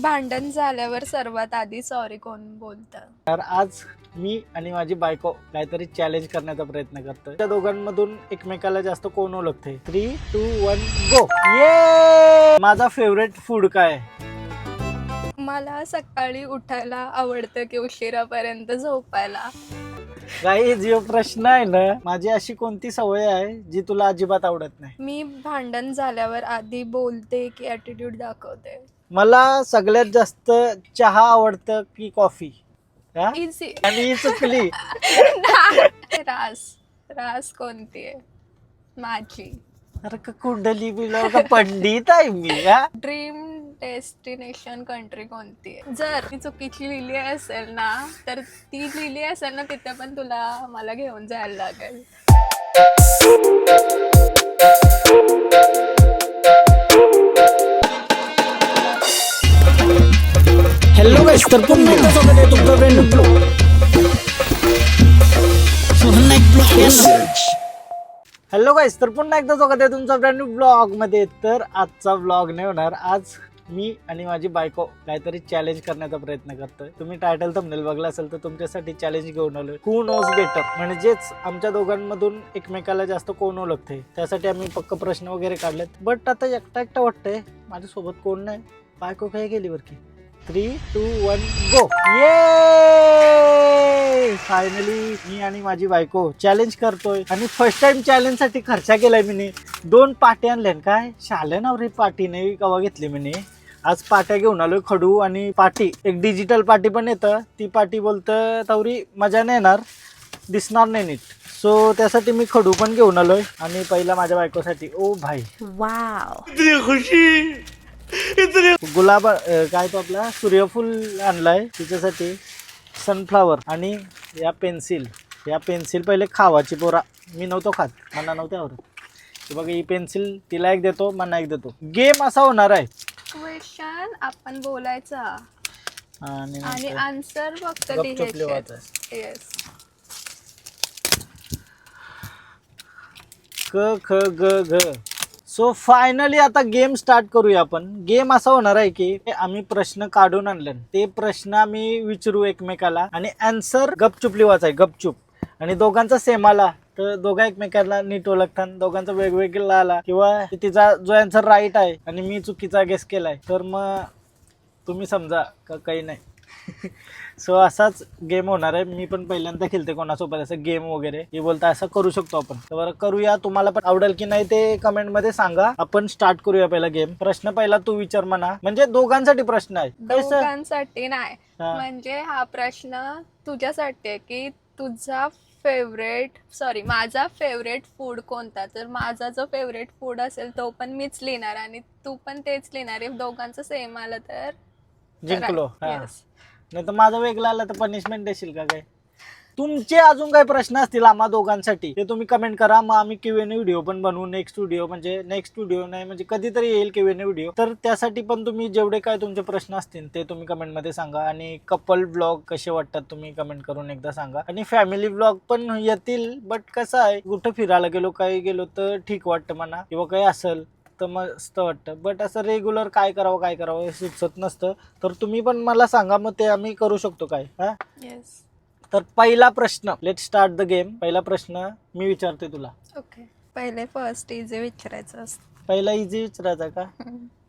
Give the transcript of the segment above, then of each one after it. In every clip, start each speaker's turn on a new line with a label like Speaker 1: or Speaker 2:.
Speaker 1: भांडण झाल्यावर सर्वात आधी सॉरी कोण बोलतं?
Speaker 2: तर आज मी आणि माझी बायको काहीतरी चॅलेंज करण्याचा प्रयत्न करतोय. त्या दोघांमधून एकमेकाला जास्त कोण ओळखते? 3, 2, 1 गो. ये माझा फेवरेट फूड काय आहे?
Speaker 1: मला सकाळी उठायला आवडतं की उशिरापर्यंत झोपायला?
Speaker 2: काही जो प्रश्न आहे ना, माझी अशी कोणती सवय आहे जी तुला अजिबात आवडत नाही?
Speaker 1: मी भांडण झाल्यावर आधी बोलते की ॲटिट्यूड दाखवते?
Speaker 2: मला सगळ्यात जास्त चहा आवडतं की कॉफी? हा?
Speaker 1: इझी.
Speaker 2: आणि ही चुकली.
Speaker 1: रास रास कोणती आहे? माझी
Speaker 2: अरे का कुंडली बिलो का पंडित आहे मी? हा?
Speaker 1: ड्रीम डेस्टिनेशन कंट्री कोणती आहे? जर ती चुकीची लिहिली असेल ना, तर ती लिहिली असेल ना तिथे पण तुला मला घेऊन जायला लागेल.
Speaker 2: हॅलो गाइस, तर पुन्हा एकदा स्वागत आहे तुमचं ब्रँड ब्लॉग. हॅलो गाइस, तर पुन्हा एकदा स्वागत आहे तुमचं ब्रँड ब्लॉग मध्ये. तर आजचा ब्लॉग नाही होणार. आज मी आणि माझी बायको काहीतरी चॅलेंज करण्याचा प्रयत्न करतोय. तुम्ही टायटल थंबनेल बघला असेल तर तुमच्यासाठी चॅलेंज घेऊन आलोय. हू नोज बेटर, म्हणजेच आमच्या दोघांमधून एकमेकाला जास्त कोण ओळखते. त्यासाठी आम्ही पक्क प्रश्न वगैरे काढलेत. बट आता एकटा वाटतंय माझ्यासोबत कोण नाही. बायको काय गेली बरं की. 3, 2, 1 गो. ये फायनली मी आणि माझी बायको चॅलेंज करतोय. आणि फर्स्ट टाइम चॅलेंज साठी खर्च केलाय मी. 2 पाट्या आणल्या. काय शाले नवरी पाटी नाही कवा घेतली मी. आज पाट्या घेऊन आलोय, खडू आणि पाटी. एक डिजिटल पाटी पण येतं. ती पाटी बोलतं तवरी मजा नाही येणार, दिसणार नाही नीट. सो त्यासाठी मी खडू पण घेऊन आलोय. आणि पहिला माझ्या बायकोसाठी ओ भाई
Speaker 1: वाव,
Speaker 2: गुलाब काय तो आपला सूर्यफूल आणलाय तिच्यासाठी. सनफ्लावर आणि या पेन्सिल पहिले खावाची पोरा. मी नव्हतो खात, मला नव्हतं आवडत. बघा ही पेन्सिल तिला एक देतो, मला एक देतो. गेम असा होणार आहे.
Speaker 1: क्वेश्चन आपण बोलायचा आणि आन्सर फक्त
Speaker 2: गपचूप
Speaker 1: लिहायचे.
Speaker 2: लिहायचं.
Speaker 1: येस.
Speaker 2: क ख ग घ. सो फायनली आता गेम स्टार्ट करूया आपण. गेम असा होणार आहे की आम्ही प्रश्न काढून आणले, ते प्रश्न आम्ही विचारू एकमेकाला आणि आन्सर गपचूप लिहायचा आहे, गपचूप. आणि दोघांचा सेम आला तर दोघा एकमेकाला नीट ओळखतात. दोघांचा वेगवेगळा आला किंवा तिचा जो आन्सर राईट आहे आणि मी चुकीचा गेस केलाय तर मग तुम्ही समजा का काही नाही. सो असाच गेम होणार आहे. मी पण पहिल्यांदा खेळते कोणासोबत असं गेम वगैरे. हे बोलता असं करू शकतो आपण. तर बरं करूया. तुम्हाला पण आवडेल की नाही ते कमेंट मध्ये सांगा. आपण स्टार्ट करूया पहिला गेम. प्रश्न पहिला तू विचार म्हणा, म्हणजे दोघांसाठी प्रश्न आहे.
Speaker 1: दोघांसाठी नाही, म्हणजे हा प्रश्न तुझ्यासाठी आहे की तुझा माझा फेवरेट फूड कोणता. तर माझा जो फेवरेट फूड असेल तो पण मीच लिहिणार आणि तू पण तेच लिहिणार. दोघांचं सेम आलं तर
Speaker 2: जिंकलो.
Speaker 1: Yes.
Speaker 2: नाही तर माझं वेगळं आलं तर पनिशमेंट देशील का काय? तुमचे अजून काही प्रश्न असतील आम्हा दोघांसाठी ते तुम्ही कमेंट करा. मग आम्ही Q&A व्हिडिओ पण बनवू. नेक्स्ट व्हिडिओ नाही म्हणजे कधीतरी येईल Q&A व्हिडिओ. तर त्यासाठी पण तुम्ही जेवढे काय तुमचे प्रश्न असतील ते तुम्ही कमेंट मध्ये सांगा. आणि कपल ब्लॉग कसे वाटतात तुम्ही कमेंट करून एकदा सांगा. आणि फॅमिली ब्लॉग पण येतील. बट कसं आहे, कुठं फिरायला गेलो काही गेलो तर ठीक वाटतं म्हणा, किंवा काही असेल तर मस्त वाटतं. बट असं रेग्युलर काय करावं हे सुचत नसतं. तर तुम्ही पण मला सांगा, मग ते आम्ही करू शकतो काय. हा
Speaker 1: येस.
Speaker 2: तर पहिला प्रश्न, लेट स्टार्ट द गेम. पहिला प्रश्न मी विचारतोय तुला.
Speaker 1: ओके. पहिले फर्स्ट इझी विचारायचं असतं.
Speaker 2: पहिला इझी विचारायचा का?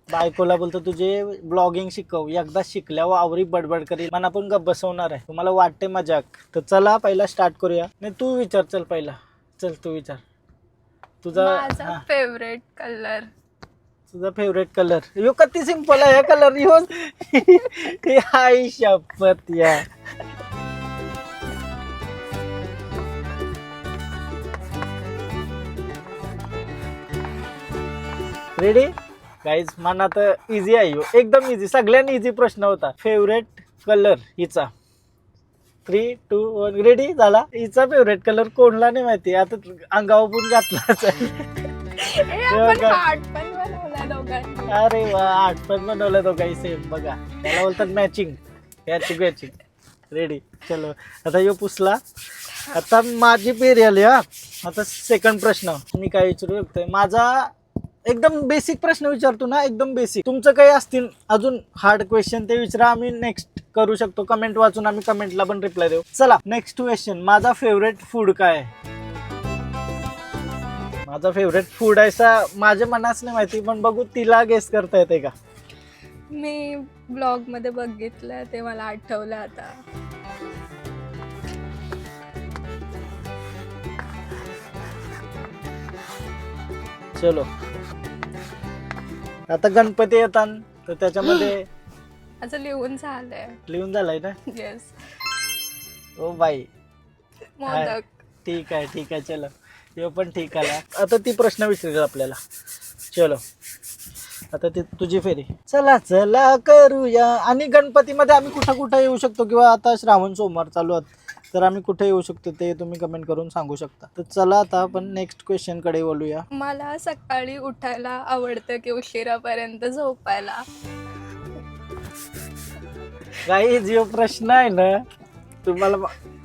Speaker 2: बायकोला बोलतो तुझे ब्लॉगिंग शिकव, एकदा शिकल्यावर आवरी बडबड करील, मला पण गप बसवणार आहे. तुम्हाला वाटते मजाक. तर चला पहिला स्टार्ट करूया. नाही तू विचार. चल पहिला, चल तू विचार.
Speaker 1: माझा फेवरेट कलर.
Speaker 2: तुझा फेवरेट कलर यो किती सिंपल आहे. कलर यो हाय शपथ या. Ready guys? मना तर इझी आहे यो, एकदम इझी. सगळ्यांनी इझी प्रश्न होता. फेवरेट कलर हिचा. 3, 2, 1 रेडी झाला. हिचा फेवरेट कलर कोणला नाही माहिती. आता अंगावर पण घातलाच आहे. अरे वा, आठ पण बनवलं दोघाही सेम. बघा त्याला बोलतात मॅचिंग. मॅचिंग. रेडी चलो. आता यो पुसला. आता माझी पेरी आली. हा आता सेकंड प्रश्न मी काय विचारू शकतोय. माझा एकदम बेसिक प्रश्न विचारतो ना, एकदम बेसिक. तुमचं काही असतील अजून हार्ड क्वेश्चन ते विचारा, आम्ही नेक्स्ट करू शकतो. कमेंट वाचून आम्ही कमेंटला पण रिप्लाय देऊ. चला नेक्स्ट क्वेश्चन. माझा फेवरेट फूड काय आहे? माझा फेवरेट फूड आहे माझ्या मनास नाही माहिती, पण बघू तिला गेस करता येते का.
Speaker 1: मी ब्लॉग मध्ये बघितलं ते मला आठवलं आता.
Speaker 2: चलो आता गणपती येतात तर त्याच्यामध्ये
Speaker 1: असं लिहून झालंय.
Speaker 2: लिहून झालंय ना.
Speaker 1: येस.
Speaker 2: O by
Speaker 1: modak.
Speaker 2: ठीक आहे चलो, ते पण ठीक आहे. आता ती प्रश्न विचारेल आपल्याला. चलो आता ती तुझी फेरी. चला करूया. आणि गणपतीमध्ये आम्ही कुठं कुठं येऊ शकतो, किंवा आता श्रावण सोमवार चालू आहेत तर आम्ही कुठे येऊ शकतो ते तुम्ही कमेंट करून सांगू शकता. तर चला आता आपण नेक्स्ट क्वेश्चन कडे बोलूया.
Speaker 1: मला सकाळी उठायला आवडतं की उशिरापर्यंत झोपायला?
Speaker 2: काही जो प्रश्न आहे ना तुम्हाला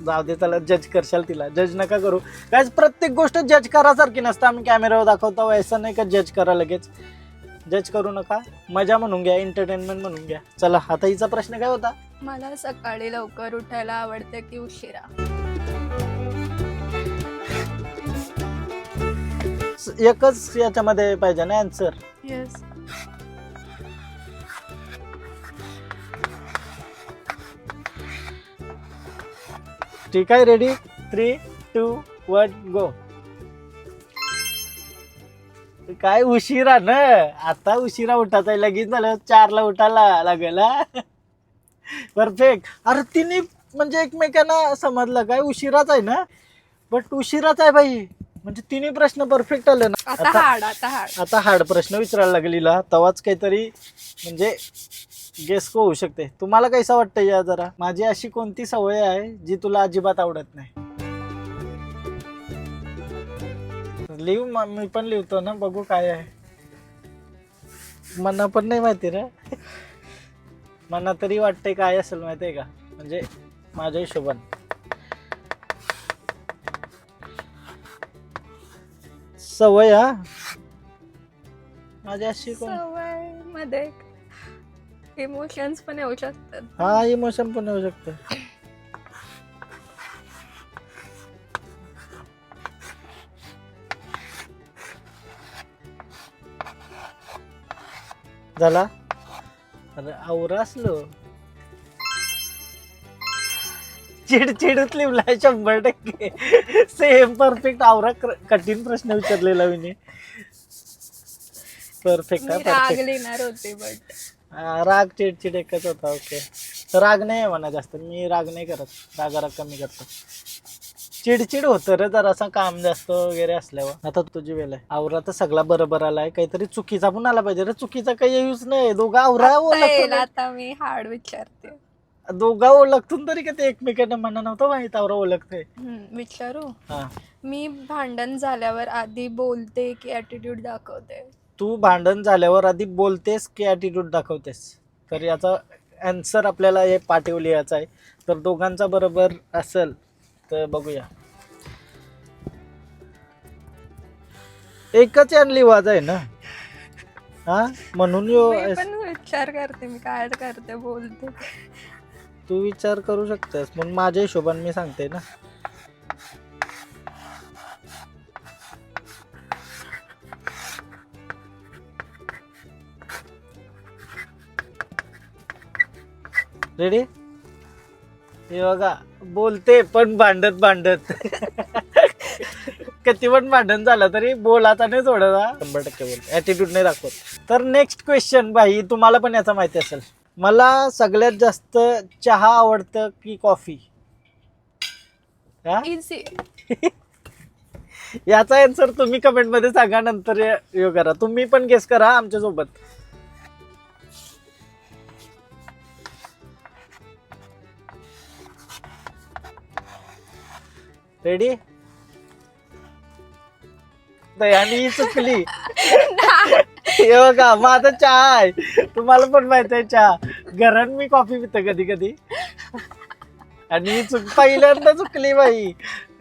Speaker 2: जाऊ दे, चला जज करशाल तिला. जज नका करू काय, प्रत्येक गोष्ट जज करासारखी नसतं. आम्ही कॅमेरावर दाखवतो असं नाही का जज करा लगेच. जज करू नका, मजा म्हणून घ्या, एंटरटेनमेंट म्हणून घ्या. चला आता हिचा प्रश्न काय होता?
Speaker 1: मला सकाळी लवकर उठायला आवडतं की उशिरा?
Speaker 2: एकच याच्यामध्ये पाहिजे ना आन्सर.
Speaker 1: येस.
Speaker 2: ठीक आहे, रेडी 3, 2, 1 गो. काय उशिरा ना, आता उशिरा उठायचा आहे. लगेच झालं 4ला उठायला लागेल. परफेक्ट. अरे तिने म्हणजे एकमेकांना समजलं काय उशिराच आहे ना, बट उशिराच आहे बाई. म्हणजे तिन्ही प्रश्न परफेक्ट आले ना. आता हार्ड प्रश्न विचारायला लागलेला तवाच काहीतरी म्हणजे गेस होऊ शकते. तुम्हाला कैसा वाटतं या जरा? माझी अशी कोणती सवय आहे जी तुला अजिबात आवडत नाही? मी पण लिहितो ना, बघू काय आहे. मला पण नाही माहिती रे. मला तरी वाटते काय असेल माहितीये का, म्हणजे माझ्या हिशोबान सवय. हा माझ्या अशी
Speaker 1: सवय मध्ये इमोशन्स पण येऊ शकतात.
Speaker 2: हा इमोशन पण येऊ शकतं. झाला. अरे आवरा असलो चिडचिडच लिवलाय 100%. Same perfect. आवरा कठीण प्रश्न विचारलेला मी. परफेक्ट.
Speaker 1: मी राग लिहिणार होते बट
Speaker 2: राग चिडचिड एकच होता. ओके, राग नाही आहे म्हणा जास्त. मी राग नाही करत, राग कमी करतो. चिडचिड होतं रे जरासा काम जास्त वगैरे असल्यावर. आता तुझी वेळ आहे. आवरा तर सगळा बरोबर आलाय, काहीतरी चुकीचा पण आला पाहिजे रे. चुकीचा काही यूज नाही. दोघा आवरा ओळखतो.
Speaker 1: आता मी हार्ड विचारते.
Speaker 2: दोघा ओळखतून तरी का ते एकमेकांना म्हणा नव्हतं माहित आवरा ओळखते.
Speaker 1: विचारू.
Speaker 2: हा,
Speaker 1: मी भांडण झाल्यावर आधी बोलते की ऍटिट्यूड दाखवते?
Speaker 2: तू भांडण झाल्यावर आधी बोलतेस की ॲटिट्यूड दाखवतेस? तर याचा आन्सर आपल्याला हे पाठीवर लिहायचा आहे. तर दोघांचा बरोबर असेल तर बघूया. एकच लिवाज आहे ना. हा म्हणून
Speaker 1: मी पण विचार करते, मी काय करते बोलते.
Speaker 2: तू विचार करू शकतेस, पण माझ्या हिशोबाने मी सांगते ना. रेडी? हे बघा, बोलते पण भांडत किती पण भांडण झालं तरी बोलाचा नाही सोडायचा. 100% बोलते, ॲटिट्यूड नाही दाखवत. तर नेक्स्ट क्वेश्चन भाई, तुम्हाला पण याचा माहिती असेल. मला सगळ्यात जास्त चहा आवडतं की कॉफी?
Speaker 1: इझी.
Speaker 2: याचा आन्सर तुम्ही कमेंट मध्ये सांगा. नंतर हे करा, तुम्ही पण गेस करा आमच्या सोबत. रेडी? दयानी चुकली. हे बघा, माझा चहा आहे. तुम्हाला पण माहित आहे चहा. घरात मी कॉफी पितो कधी कधी. आणि पहिल्यांदा चुकली बाई.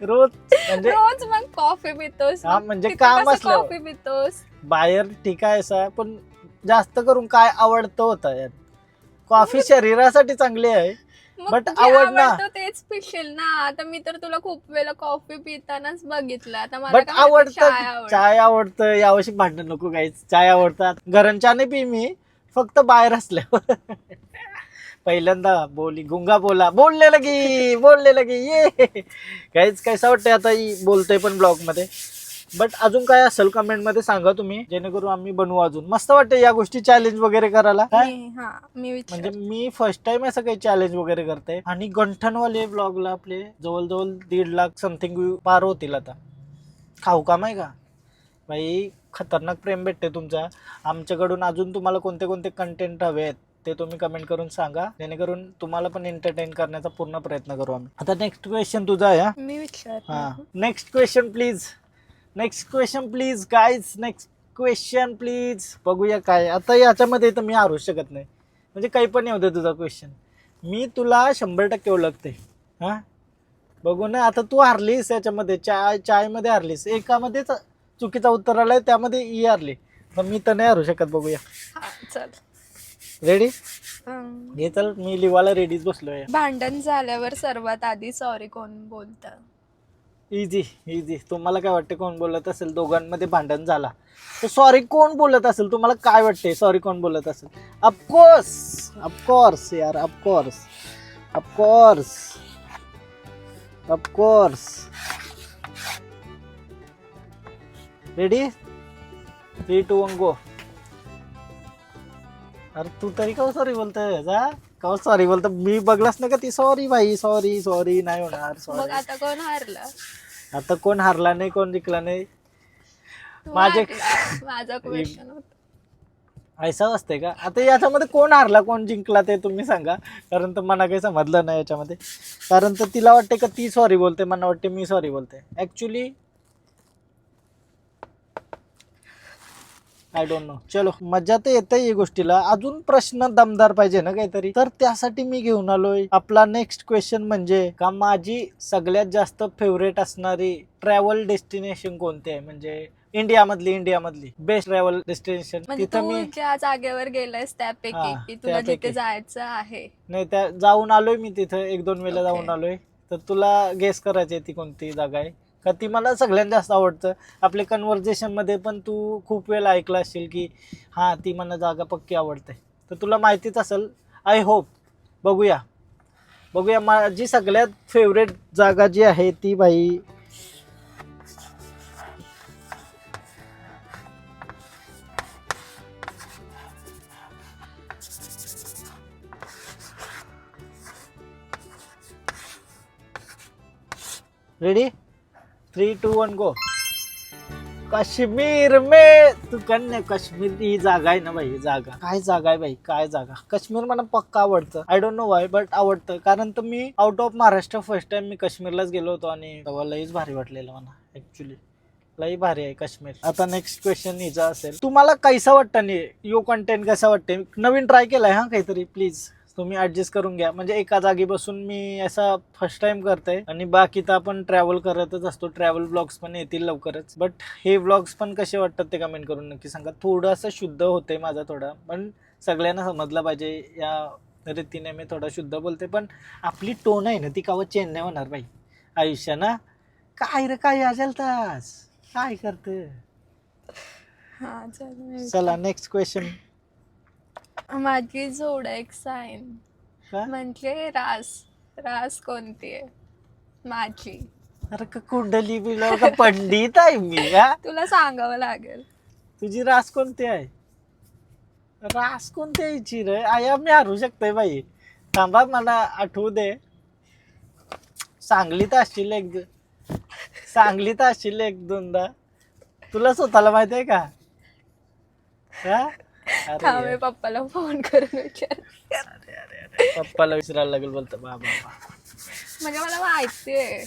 Speaker 2: रोज म्हणजे
Speaker 1: रोज मग कॉफी पितोस
Speaker 2: हा, म्हणजे
Speaker 1: तिथे
Speaker 2: काम
Speaker 1: कसं
Speaker 2: असल्यावर.
Speaker 1: कॉफी पितोस?
Speaker 2: बाहेर ठीक आहे असं, पण जास्त करून काय आवडतं होतं यार, कॉफी शरीरासाठी चांगली आहे,
Speaker 1: मग
Speaker 2: बट
Speaker 1: जे
Speaker 2: आवड ना.
Speaker 1: आवडतं तेच पिशील ना. आता मी तर तुला खूप वेळा कॉफी पितानाच बघितलं. आता मला
Speaker 2: बट
Speaker 1: काय माहिती
Speaker 2: आवडतं,
Speaker 1: चाय आवडतं.
Speaker 2: चाय आवडतं. यावर्षी भांडण नको गाईच, चाय आवडतात. घरून चहा नाही पी मी, फक्त बाहेर असल्यावर. पहिल्यांदा बोली गुंगा बोलले लगी ये काहीच कैसा वाटतंय आता बोलतोय पण ब्लॉग मध्ये. बट अजून काय असेल कमेंट मध्ये सांगा तुम्ही, जेणेकरून आम्ही बनवू. अजून मस्त वाटतं या गोष्टी चॅलेंज वगैरे करायला. काय
Speaker 1: मी
Speaker 2: म्हणजे मी फर्स्ट टाइम असं काही चॅलेंज वगैरे करते. आणि गंठनवाले ब्लॉगला आपले जवळजवळ 1.5 लाख समथिंग पार होतील आता. खाऊ काम आहे का भाई, खतरनाक प्रेम भेटते तुमचा आमच्याकडून. अजून तुम्हाला कोणते कोणते कंटेंट हवे आहेत ते तुम्ही कमेंट करून सांगा, जेणेकरून तुम्हाला पण एंटरटेन करण्याचा पूर्ण प्रयत्न करू आम्ही. आता नेक्स्ट क्वेश्चन तुझा आहे.
Speaker 1: मी विचार
Speaker 2: हा, next question please guys, next question please. बघूया काय आता याच्यामध्ये, तर मी हारू शकत नाही, म्हणजे काही पण येऊ दे तुझा क्वेश्चन, मी तुला 100% ओळखते. हा, बघू ना. आता तू हारलीस याच्यामध्ये, चाय मध्ये हारलीस, एकामध्ये चुकीचा उत्तर आलाय, त्यामध्ये ई हारली, तर मी तर नाही हारू शकत. बघूया.
Speaker 1: चल.
Speaker 2: रेडी? हे चल, मी लिवायला रेडीच बसलोय.
Speaker 1: भांडण झाल्यावर सर्वात आधी सॉरी कोण बोलतं?
Speaker 2: इझी. तुम्हाला काय वाटते कोण बोलत असेल? दोघांमध्ये भांडण झाला तर सॉरी कोण बोलत असेल? तुम्हाला काय वाटते सॉरी कोण बोलत असेल? ऑफकोर्स यार, ऑफकोर्स. रेडी? 3, 2, 1 गो. अरे तू तरी का सॉरी बोलतोय? का सॉरी बोलतो? मी बघलाच ना का ती सॉरी भाई, सॉरी नाही होणार.
Speaker 1: मग
Speaker 2: सॉरी.
Speaker 1: आता कोण हारलं?
Speaker 2: आता कोण हारला नाही, कोण जिंकला नाही.
Speaker 1: तू
Speaker 2: माझे
Speaker 1: हारला. माझा क्वेश्चन होता.
Speaker 2: ऐसा असते का? आता याच्यामध्ये कोण हारला कोण जिंकला ते तुम्ही सांगा, कारण तर मला काही समजलं नाही याच्यामध्ये. कारण तर तिला वाटते का ती सॉरी बोलते, मला वाटते मी सॉरी बोलते. Actually I don't no. चलो, मजा तर येते या गोष्टीला. अजून प्रश्न दमदार पाहिजे ना काहीतरी, तर त्यासाठी मी घेऊन आलोय आपला नेक्स्ट क्वेश्चन, म्हणजे का माझी सगळ्यात जास्त फेवरेट असणारी ट्रॅव्हल डेस्टिनेशन कोणती आहे? म्हणजे इंडियामधली बेस्ट ट्रॅव्हल डेस्टिनेशन.
Speaker 1: म्हणजे
Speaker 2: तिथं
Speaker 1: तू
Speaker 2: मी
Speaker 1: ज्या जागेवर गेलायस त्यापैकी,
Speaker 2: हा,
Speaker 1: की तुला जिथे
Speaker 2: त्यापैकी.
Speaker 1: जायचं आहे.
Speaker 2: नाही, त्या जाऊन आलोय मी तिथं 1-2 वेळेला
Speaker 1: Okay.
Speaker 2: जाऊन आलोय. तर तुला गेस करायची ती कोणती जागा आहे, का ती मला सगळ्यात जास्त आवडतं. आपले कन्व्हर्सेशन मध्ये पण तू खूप वेळा ऐकलं असेल की हा ती मला जागा पक्की आवडते, तर तुला माहितीच असेल. I hope. बघूया माझी सगळ्यात फेवरेट जागा जी आहे ती भाई, रेडी? 3, 2, 1 गो. काश्मीर में तू कन्या काश्मीर ही जागा आहे ना भाई. काय जागा आहे भाई, काय जागा. काश्मीर मला पक्का आवडतं. I don't know why, but आवडतं. कारण तर मी out of Maharashtra first time मी काश्मीरलाच गेलो होतो, आणि तेव्हा लईच भारी वाटलेलं मला. ऍक्च्युली लई भारी आहे काश्मीर. आता नेक्स्ट क्वेश्चन हिचा असेल, तुम्हाला कैसा वाटतं नाही यो कंटेंट, कसा वाटते? नवीन ट्राय केलाय हा काहीतरी, प्लीज तुम्ही ऍडजस्ट करून घ्या. म्हणजे एका जागी बसून मी असा फर्स्ट टाइम करतोय, आणि बाकी तर आपण ट्रॅव्हल करतच असतो. ट्रॅव्हल ब्लॉग्स पण येतील लवकरच. बट हे ब्लॉग्स पण कसे वाटतात ते कमेंट करून नक्की सांगा. थोडंसं शुद्ध होतंय माझा थोडा, पण सगळ्यांना समजलं पाहिजे या रीतीने मी थोडा शुद्ध बोलते. पण आपली टोन आहे ना ती कावं चेंज नाही होणार भाई आयुष्य ना. काय रे काय तास काय करते.
Speaker 1: हा, चल.
Speaker 2: चला नेक्स्ट क्वेश्चन.
Speaker 1: माझी जोडक साईन
Speaker 2: का?
Speaker 1: म्हणजे रास कोणती आहे माझी?
Speaker 2: अरे का कुंडली बिलो का पंडित आहे मी का?
Speaker 1: तुला सांगावं लागेल.
Speaker 2: तुझी रास कोणती आहे? रास कोणती यायची रे आया? मी हारू शकतोय बाई. थांबा मला आठवू दे. सांगलीत असशील एक दोनदा. तुला स्वतःला माहित आहे का? अरे
Speaker 1: थांब, मी पप्पाला फोन करून विचार.
Speaker 2: पप्पाला विचारायला लागेल बोलतो. बाबा
Speaker 1: म्हणजे मला माहितीये,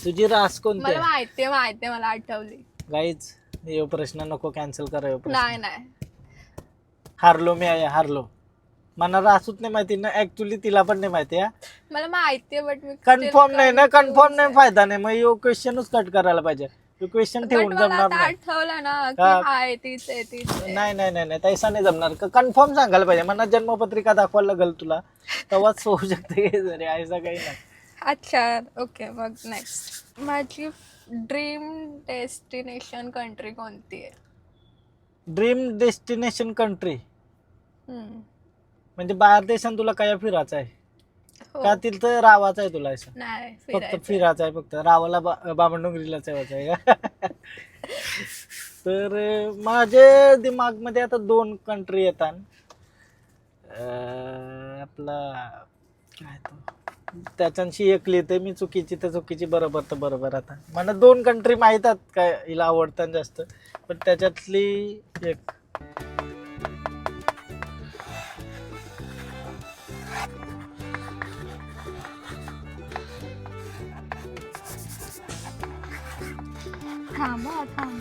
Speaker 2: तुझी रास कोणती
Speaker 1: मला
Speaker 2: आहे?
Speaker 1: माहितीये, मला आठवली.
Speaker 2: गाईज हे प्रश्न नको कॅन्सल करा.
Speaker 1: नाही.
Speaker 2: हारलो मी आहे, हारलो. मनाला असूच नाही माहिती ना, ऍक्च्युली तिला पण नाही माहिती.
Speaker 1: मला माहितीये बट मी
Speaker 2: कन्फर्म नाही ना, कन्फर्म नाही फायदा नाही, मग यो क्वेश्चनच कट करायला पाहिजे. क्वेश्चन ठेवून
Speaker 1: मला
Speaker 2: जमणार
Speaker 1: आता
Speaker 2: नाही.
Speaker 1: आठवलं ना की
Speaker 2: हा.
Speaker 1: हाय तीच आहे तीच आहे.
Speaker 2: नाही नाही नाही नाही तैसा नाही जमणार. कन्फर्म सांगायला पाहिजे. मला जन्मपत्रिका दाखवायला लागेल तुला, तेव्हाच होऊ शकते. जरी ऐसा काही नाही.
Speaker 1: अच्छा ओके. मग नेक्स्ट, माझी ड्रीम डेस्टिनेशन कंट्री कोणती आहे?
Speaker 2: ड्रीम डेस्टिनेशन कंट्री
Speaker 1: हम्म.
Speaker 2: म्हणजे बाहेर देशात तुला काय फिरायचं आहे
Speaker 1: हो.
Speaker 2: का, तिथं राहायचं आहे तुला? असं
Speaker 1: नाही
Speaker 2: फक्त
Speaker 1: फिरायचं.
Speaker 2: फिरायचं आहे, फक्त रावाला बामणडोंगरीला ठेवायचं आहे का? तर माझ्या दिमागमध्ये आता 2 कंट्री येतात. आपला काय तो, त्याच्याशी एक लिहिते मी, चुकीची तर चुकीची, बरोबर तर बरोबर. आता मला 2 कंट्री माहितात काय हिला आवडतात जास्त, पण त्याच्यातली एक
Speaker 1: थांबा थांब.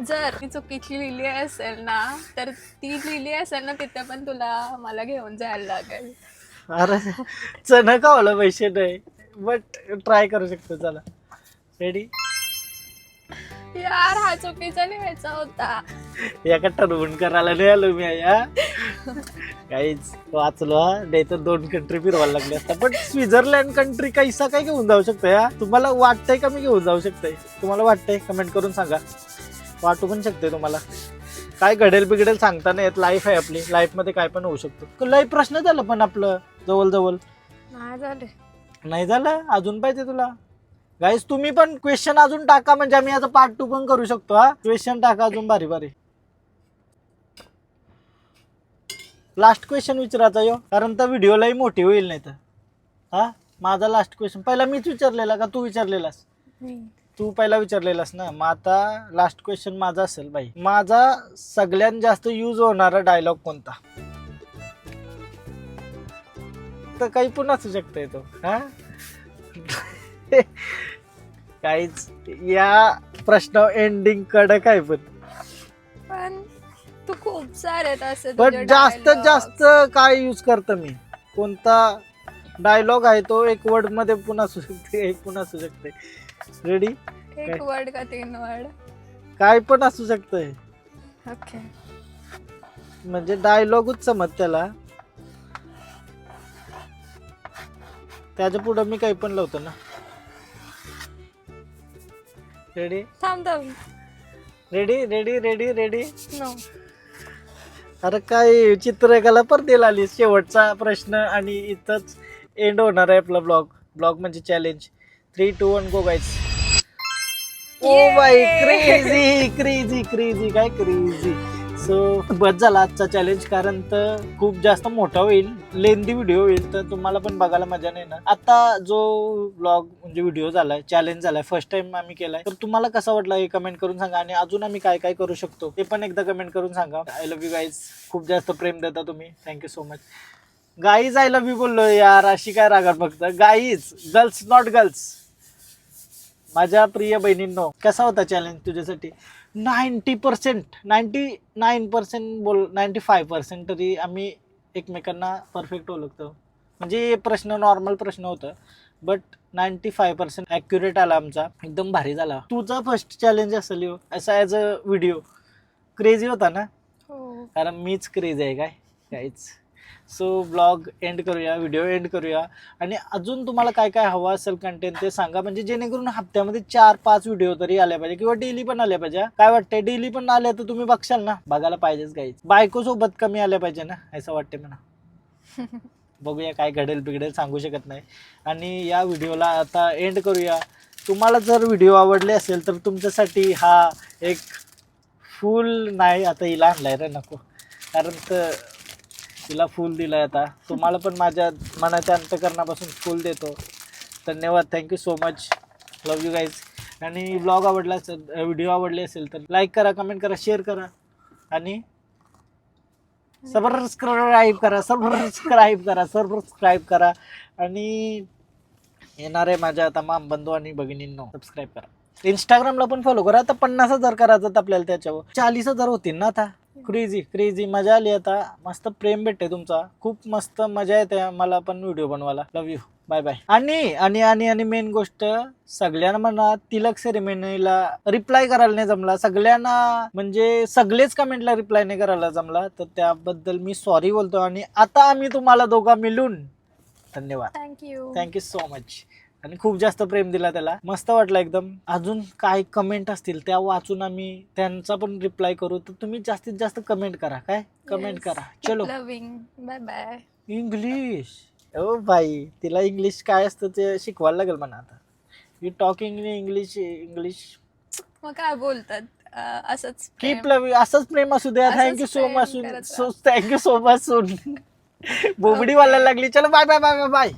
Speaker 1: जर ती चुकीची लिहिली असेल ना, तर ती लिहिली असेल ना तिथे पण तुला मला घेऊन जायला लागेल.
Speaker 2: अरे चणकावलं पैसे नाही, बट ट्राय करू शकतो. चला रेडी.
Speaker 1: यार हा चुकीचा लिहायचा होता.
Speaker 2: एका ठरवून करायला नाही आलो मी या काहीच वाचलो हा, नाही तर 2 कंट्री फिरवायला लागले असता. पण स्वित्झर्लंड कंट्री कैसा काय घेऊन जाऊ शकतो या? तुम्हाला वाटतंय का मी घेऊन जाऊ शकतोय? तुम्हाला वाटतंय कमेंट करून सांगा. वाटू पण शकते तुम्हाला. काय घडेल बिघडेल सांगता नाही येत. लाईफ आहे आपली, लाईफ मध्ये काय पण होऊ शकतो. लाईफ प्रश्न झालं पण आपलं जवळ जवळ
Speaker 1: नाही झाले.
Speaker 2: नाही झालं अजून पाहिजे तुला? गाईस तुम्ही पण क्वेश्चन अजून टाका, म्हणजे आम्ही आता पार्ट 2 पण करू शकतो. हा क्वेश्चन टाका अजून भारी भारी. लास्ट क्वेश्चन विचारायचा यो, कारण तर व्हिडिओलाही मोठी होईल नाही तर. हा माझा लास्ट क्वेश्चन पहिला मीच विचारलेला का तू विचारलेलास? तू पहिला विचारलेलास ना, मग आता लास्ट क्वेश्चन माझा असेल बाई. माझा सगळ्यात जास्त यूज होणारा डायलॉग कोणता? तर काही पण असू शकतोय तो. हा काहीच या प्रश्न एंडिंग कडक आहे
Speaker 1: पण तू खूप सारे असे
Speaker 2: पण जास्तीत जास्त काय यूज करतो मी, कोणता डायलॉग आहे तो? एक वर्ड मध्ये पण असू शकते, एक पण असू शकते. रेडी?
Speaker 1: एक वर्ड का 3 वर्ड?
Speaker 2: काय पण असू शकतंय,
Speaker 1: ओके.
Speaker 2: म्हणजे डायलॉगच समज त्याला. त्याच्या पुढे मी काही पण लावतो ना. रेडी?
Speaker 1: थांब थांब.
Speaker 2: Ready ready ready ready.
Speaker 1: No.
Speaker 2: अरे काय चित्रकला परदेला आली. शेवटचा प्रश्न आणि इथंच एंड होणार आहे आपला ब्लॉग म्हणजे चॅलेंज. 3, 2, 1 गो गाईज. ओ बाई क्रेझी क्रेझी क्रेझी काय क्रेझी. सो बस झाला आजचा चॅलेंज, कारण तर खूप जास्त मोठा होईल, लेंदी व्हिडिओ होईल, तर तुम्हाला पण बघायला मजा नाही ना. आता जो ब्लॉग म्हणजे व्हिडिओ झालाय, चॅलेंज झालाय, फर्स्ट टाइम आम्ही केलाय, तर तुम्हाला कसा वाटला हे कमेंट करून सांगा. आणि अजून आम्ही काय काय करू शकतो ते पण एकदा कमेंट करून सांगा. I love you guys. खूप जास्त प्रेम देता तुम्ही, thank you so much guys. I love you बोललो यार, अशी काय रागा फक्त. Guys, girls not girls. माझ्या प्रिय बहिणींनो, कसा होता चॅलेंज तुझ्यासाठी? 90%, 99% बोल, 95% तरी आम्ही एकमेकांना परफेक्ट ओळखतो. म्हणजे प्रश्न नॉर्मल प्रश्न होतं, बट 95% ॲक्युरेट आला आमचा, एकदम भारी झाला. तुझा फर्स्ट चॅलेंज असेल यो असा ॲज अ व्हिडिओ. क्रेझी होता ना?
Speaker 1: हो.
Speaker 2: कारण मीच क्रेझी आहे काय काहीच. सो ब्लॉग एंड करूया, व्हिडिओ एंड करूया. आणि अजून तुम्हाला काय काय हवं असेल कंटेंट ते सांगा, म्हणजे जेणेकरून हप्त्यामध्ये 4-5 व्हिडिओ तरी आल्या पाहिजे, किंवा डेली पण आल्या पाहिजे. काय वाटतंय? डेली पण आल्या तर तुम्ही बघशाल ना? बघायला पाहिजेच गाईज. बायको सोबत कमी आल्या पाहिजे ना, असं वाटते मला. बघूया काय घडेल बिघडेल, सांगू शकत नाही. आणि या व्हिडिओला आता एंड करूया. तुम्हाला जर व्हिडिओ आवडले असेल तर तुमच्यासाठी हा एक फुल नाही, आता हिला आणलाय रे नको, कारण तर तिला फुल दिलाय. आता तुम्हाला पण माझ्या मनाच्या अंतकरणापासून फुल देतो. धन्यवाद, thank you so much, love you guys. आणि ब्लॉग आवडला असेल, व्हिडिओ आवडले असेल तर लाईक करा, कमेंट करा, शेअर करा आणि सबस्क्राईब करा. आणि येणारे माझ्या तमाम बंधू आणि भगिनींनो, सबस्क्राईब करा. इंस्टाग्रामला पण फॉलो करा. आता 50,000 करायचं आपल्याला, त्याच्यावर 40,000 होतील ना आता. क्रेझी क्रेझी मजा आली. आता मस्त प्रेम भेटते तुमचा, खूप मस्त मजा येते मला पण व्हिडिओ बनवायला. Love you, bye bye. आणि आणि आणि आणि मेन गोष्ट, सगळ्यांना म्हणा तिलक सेरेमनीला रिप्लाय करायला नाही जमला सगळ्यांना, म्हणजे सगळेच कमेंटला रिप्लाय नाही करायला जमला, तर त्याबद्दल मी सॉरी बोलतो. आणि आता आम्ही तुम्हाला दोघा मिळून धन्यवाद, थँक्यू सो मच. आणि खूप जास्त प्रेम दिला त्याला, मस्त वाटलं एकदम. अजून काय कमेंट असतील त्या वाचून आम्ही त्यांचा पण रिप्लाय करू, तर तुम्ही जास्तीत जास्त कमेंट करा, काय कमेंट करा. चलो,
Speaker 1: बाय बाय.
Speaker 2: इंग्लिश, ओ भाई तिला इंग्लिश काय असतं ते शिकवायला लागेल म्हणा आता. You talking in English, English
Speaker 1: मग काय बोलतात असंच
Speaker 2: कीप लव, असंच प्रेम असू द्या.
Speaker 1: असंच
Speaker 2: थँक्यू सो
Speaker 1: प्रेम
Speaker 2: मच,
Speaker 1: करत
Speaker 2: so thank you so much soon. बोबडी वालायला लागली. चलो bye bye bye bye bye.